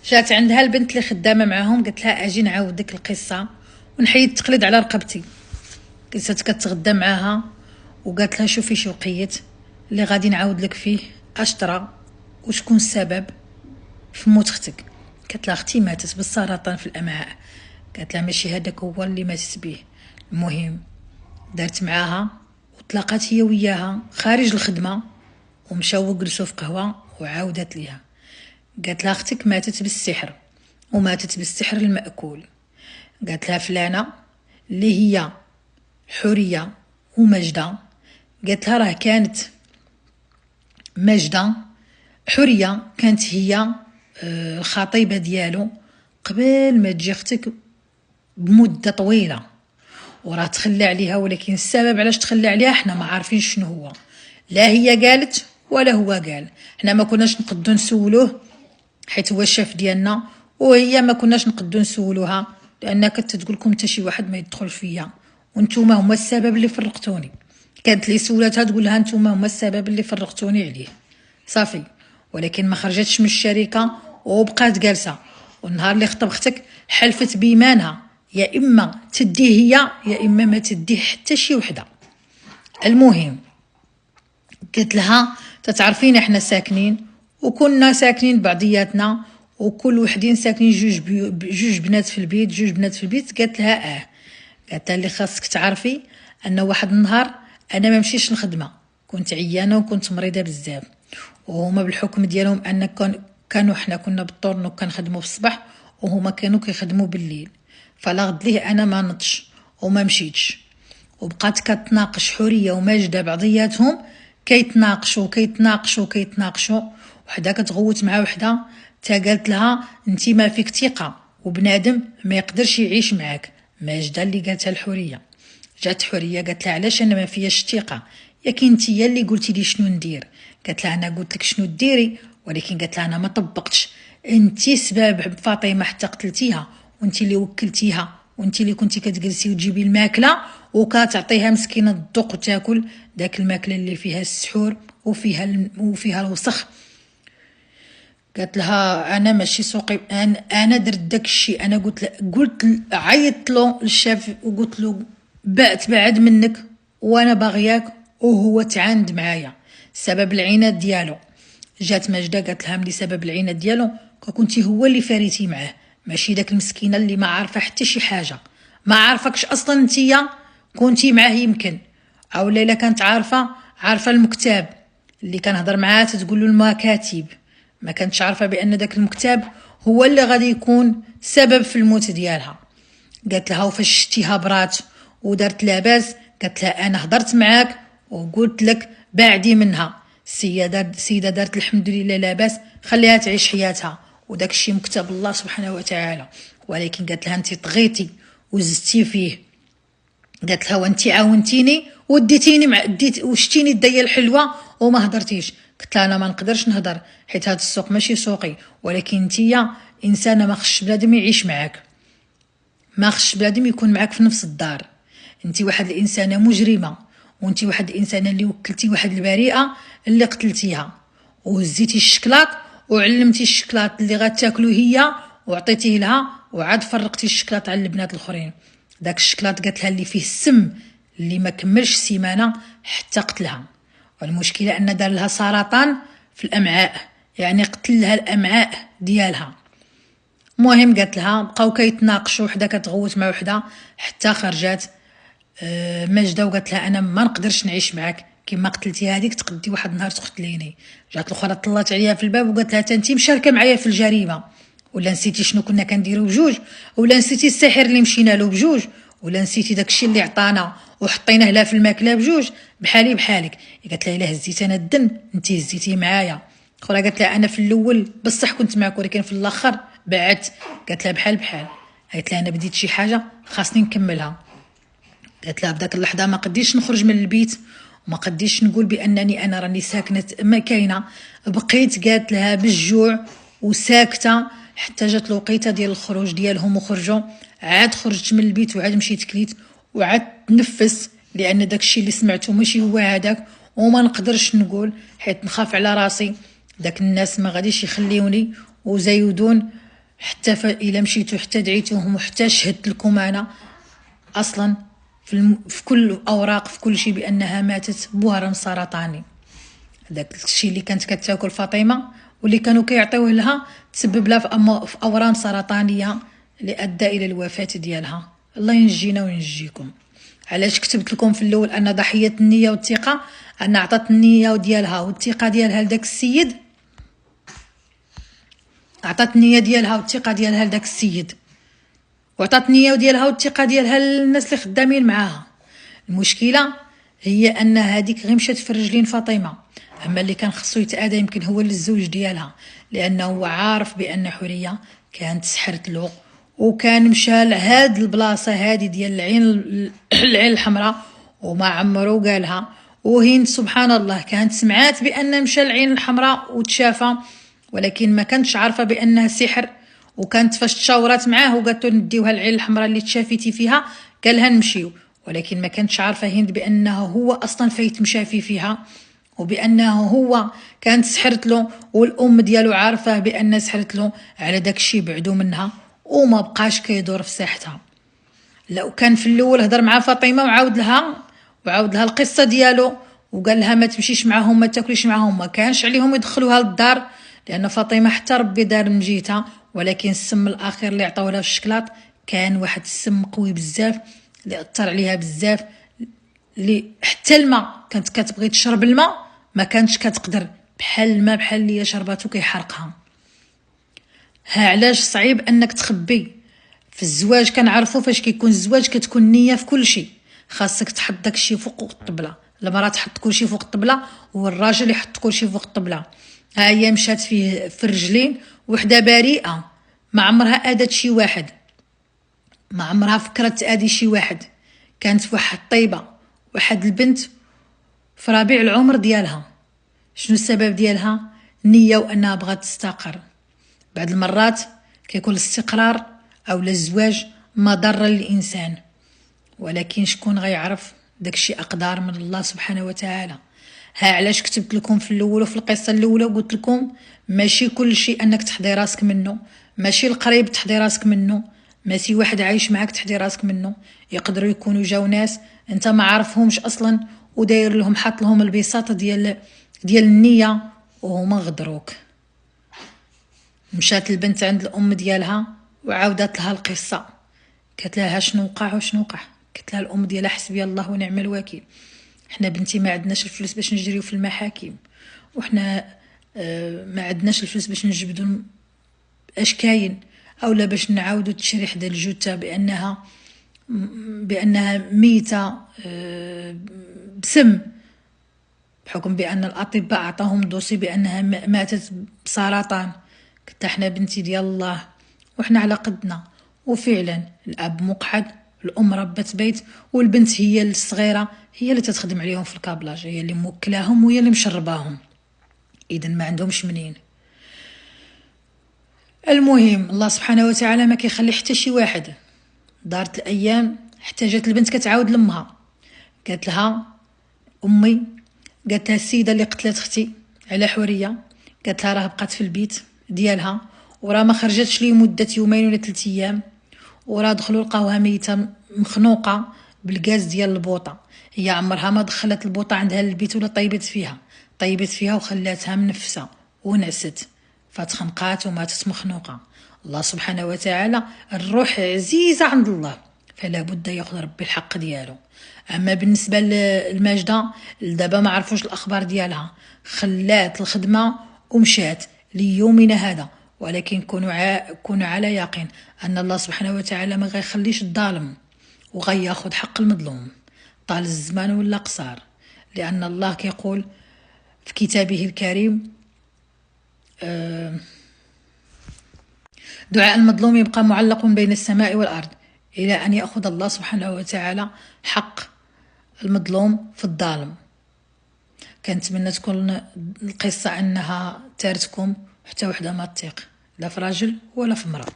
جات عندها البنت اللي خدامه معاهم، قالت لها اجي نعاود ديك القصه ونحيد التقليد على رقبتي. جلست كتغدى معاها وقالت لها شوفي شوقيت اللي غادي نعاود لك فيه اشطرا وشكون السبب في موت اختك. قالت لها اختي ماتت بالسرطان في الامعاء. قالت لها ماشي هذاك هو اللي ماتت به. المهم دارت معاها وطلقات هي وياها خارج الخدمه ومشاو جلسوا في قهوه وعاودت ليها. قالت لها اختك ماتت بالسحر وماتت بالسحر المأكول. قالت لها فلانه اللي هي حوريه ومجده. قالت لها راه كانت مجده حوريه كانت هي الخطيبه ديالو قبل ما تجي اختك بمده طويله، وراه تخلى عليها، ولكن السبب علاش تخلى عليها حنا ما عارفين شنو هو. لا هي قالت ولا هو قال، حنا ما كناش نقدو نسولوه حيت هو الشاف ديالنا، وهي ما كناش نقدو نسولوها لان كنت تقول لكم حتى شي واحد ما يدخل فيا وانتوما هما السبب اللي فرقتوني. كانت لي سولاتها تقول لها انتوما هما السبب اللي فرقتوني عليه صافي، ولكن ما خرجتش من الشركه وبقات جالسه. والنهار اللي خطب اختك حلفت بيمانها يا اما تديه هي يا اما ما تديه حتى شي وحده. المهم قلت لها تتعرفين احنا ساكنين وكنا ساكنين بعضياتنا وكل وحدين ساكنين جوج بنات في البيت، جوج بنات في البيت. قالت لها قالت لها اللي خاصك تعرفي ان واحد النهار انا ما مشيش الخدمه، كنت عيانه وكنت مريضه بزاف، وهما بالحكم ديالهم ان كانوا حنا كنا بالطورنو كنخدموا في الصباح وهما كانوا كيخدموا بالليل، فلا غد ليه انا ما نضش وما مشيتش. وبقات كتناقش حوريه وماجده بعضياتهم كيتناقشوا وحده كتغوت مع وحده تا قالت لها انت ما فيك ثقه وبنادم ما يقدرش يعيش معاك. ماجده اللي قالتها الحوريه. جات حوريه قالت لها علاش انا ما فياش ثقه، ياك انت هي اللي قلتي لي شنو ندير. قالت لها انا قلت لك شنو ديري ولكن قالت لها انا ما طبقتش، انت سبب فاطمه حتى قتلتيها وانت اللي وكلتيها وانت اللي كنتي كتجلسي وتجيبي الماكله وكتعطيها مسكينه الذوق وتاكل داك الماكله اللي فيها السحور وفيها الوسخ. قالت لها انا ماشي سوقي، انا درت داك الشيء، انا قلت عيطت له الشاف وقلت له بعد منك وانا باغياك وهو تعاند معايا سبب العناد ديالو. جات ماجده قالت لها ملي سبب العناد ديالو كنتي هو اللي فاريتي معاه، ماشي داك المسكينه اللي ما عارفه حتى شي حاجه، ما عارفكش اصلا نتيا كنتي معاه يمكن، او لا كانت عارفه المكتاب اللي كنهضر معاه تقول له المكاتب، ما كانتش عارفه بان داك المكتاب هو اللي غادي يكون سبب في الموت ديالها. قالت لها وفاش شتيها برات ودارت لاباس قالت لها انا هضرت معاك وقلت لك بعدي منها، السيده دارت الحمد لله لاباس خليها تعيش حياتها وداك الشيء مكتب الله سبحانه وتعالى، ولكن قالت لها انت طغيتي وزدتي فيه. قالت لها وانت عاونتيني وديتيني وشتيني الديه الحلوه وما هضرتيش. قلت لها انا ما نقدرش نهضر حيت هذا السوق ماشي سوقي، ولكن انتيا انسانه ما خصش بنادم يعيش معاك، ما خصش بنادم يكون معاك في نفس الدار، انت واحد الانسانه مجرمه وانت واحد الانسانه اللي وكلتي واحد البريئه اللي قتلتيها وهزيتي الشكلاط وعلمتي الشكلاط اللي غتاكلو هي وعطيتيه لها وعاد فرقتي الشكلاط على البنات الاخرين. داك الشكلاط قالت لها اللي فيه السم اللي ما كملش سيمانه حتى قتلها، والمشكله ان دار لها سرطان في الامعاء، يعني قتل لها الامعاء ديالها. المهم قالت لها بقاو كيتناقشوا وحده كتغوت مع وحده حتى خرجات ماجده وقالت لها انا ما نقدرش نعيش معاك كما قتلتي هذيك تقدي واحد النهار تقتليني. جات الاخرى طلات عليها في الباب وقالت لها انت مشاركه معايا في الجريمه، ولا نسيتي شنو كنا كنديروا بجوج، ولا نسيتي الساحر اللي مشينا له بجوج، ولا نسيتي داكشي اللي عطانا وحطيناه لها في الماكله بجوج بحالي بحالك. قالت لها الا هزيت انا الدم انت هزيتي معايا. اخرى قالت لها انا في الاول بصح كنت معك ولكن في الاخر بعدت. قالت لها بحال قالت لها انا بديت شي حاجه خاصني نكملها. قالت لها بداك اللحظه ما قديش نخرج من البيت وما قديش نقول بانني انا راني ساكنه ما كاينه، بقيت قالت لها بالجوع وساكته حتى جات الوقيته ديال الخروج ديالهم وخرجوا. عاد خرجت من البيت وعاد مشيت كليت وعاد نفس لان داكشي اللي سمعته ماشي هو هذاك وما نقدرش نقول حيت نخاف على راسي، داك الناس ما غاديش يخليوني وزايدون حتى إلا مشيتوا حتى دعيتوهم وحتى شهدت لكم أنا أصلا في كل الأوراق في كل شيء بأنها ماتت بورم سرطاني. داك الشيء اللي كانت كتاكل فاطمة واللي كانوا كيعطيوه لها تسبب لها في أورام سرطانية اللي أدى إلى الوفاة ديالها. الله ينجينا وينجيكم. علاش كتبت لكم في الأول أن ضحية النية والثقة؟ أن عطات النية ديالها والثقة ديالها لداك السيد، عطات النية ديالها والثقة ديالها لداك السيد، وعطات النية ديالها والثقة ديالها للناس اللي خدامين معاها. المشكلة هي أن هذيك غير مشات في رجلين فاطمة، أما اللي كان خصو يتأذى يمكن هو الزوج ديالها، لأنه هو عارف بأن حورية كانت سحرت له، وكان مشى لهاد البلاصة هادي ديال العين الحمراء وما عمرو قالها. وهند سبحان الله كانت سمعات بأن مشى العين الحمراء وتشافى، ولكن ما كانتش عارفة بأنها سحر. وكانت فاش تشاورات معاه وقالت له نديوها العين الحمراء اللي تشافيتي فيها قالها نمشيو، ولكن ما كانتش عارفة هند بأنه هو أصلا فايت مشافي فيها، وبأنه هو كانت سحرت له، والأم ديالو عارفة بأن سحرت له. على داك الشيء بعدو منها وما بقاش كيدور في ساحتها. لو كان في الاول هضر مع فاطمه وعاود لها القصه ديالو وقال لها ما تمشيش معاهم ما تاكليش معاهم، ما كانش عليهم يدخلوها للدار، لان فاطمه حتى ربي دار من جهتها. ولكن السم الاخير اللي عطاو لها في الشكلاط كان واحد السم قوي بزاف اللي اثر عليها بزاف، اللي حتى الماء كانت كتبغي تشرب الماء ما كانتش كتقدر، بحال الماء بحال اللي شرباتو كيحرقها. ها علاش صعيب انك تخبي في الزواج. كنعرفوا فاش كيكون الزواج كتكون نيه في كل شيء، خاصك تحط داكشي فوق الطبله. المراه تحط كل شيء فوق الطبله والراجل يحط كل شيء فوق الطبله. ها هي مشات فيه في الرجلين، وحده بريئه ما عمرها اذت شي واحد، ما عمرها فكرت تاذي شي واحد. كانت في واحد طيبه، واحد البنت في ربيع العمر ديالها. شنو السبب ديالها؟ نيه وانها بغات تستقر. بعض المرات كيكون الاستقرار او الزواج مضر للانسان، ولكن شكون غيعرف؟ داكشي اقدار من الله سبحانه وتعالى. ها علاش كتبت لكم في الاول وفي القصه الاولى قلت لكم ماشي كل شيء انك تحضي راسك منه، ماشي القريب تحضي راسك منه، ماشي واحد عايش معاك تحضي راسك منه. يقدروا يكونوا جاو ناس انت ما عارفهمش اصلا وداير لهم حاط لهم البساطه ديال النيه وهما غدروك. مشات البنت عند الام ديالها وعاودت لها القصه، قالت لها شنو وقع وشنو وقع. قالت لها الام ديالها حسبي الله ونعم الوكيل، حنا بنتي ما عندناش الفلوس باش نجريو في المحاكم، وحنا ما عندناش الفلوس باش نجبدوا اش كاين، اولا باش نعاودوا تشريح ديال الجثه بانها ميته بسم، بحكم بان الاطباء عطاهم دوسي بانها ماتت بسرطان. قلت احنا بنتي ديال الله وحنا على قدنا. وفعلا الاب مقعد، الام ربت بيت، والبنت هي الصغيره هي اللي تتخدم عليهم في الكابلاج، هي اللي موكلاهم وهي اللي مشرباهم، اذا ما عندهمش منين. المهم الله سبحانه وتعالى ما كيخلي حتى شي واحد. دارت الايام حتى جات البنت كتعاود لامها، قالت لها امي، قالت لها السيده اللي قتلت اختي على حوريه، قالت لها راه بقات في البيت ديالها وراه ما خرجتش لي مده يومين ولا 3 ايام، وراه دخلوا لقاوها ميته مخنوقه بالغاز ديال البوطه. هي عمرها ما دخلت البوطه عندها للبيت ولا طيبت فيها وخلاتها منفسه ونعست، فتخنقات وماتت مخنوقه. الله سبحانه وتعالى الروح عزيزه عند الله، فلا بد ياخذ ربي الحق ديالو. اما بالنسبه للماجده دابا ما عرفوش الاخبار ديالها، خلات الخدمه ومشات ليومنا هذا، ولكن كونوا على يقين ان الله سبحانه وتعالى ما غيخليش الظالم وغياخذ حق المظلوم طال الزمان ولا قصار، لان الله كيقول في كتابه الكريم دعاء المظلوم يبقى معلق بين السماء والارض الى ان ياخذ الله سبحانه وتعالى حق المظلوم في الظالم. كنتمنى تكون القصه انها تارتكم حتى وحده ما تطيق لا في راجل ولا في امراه.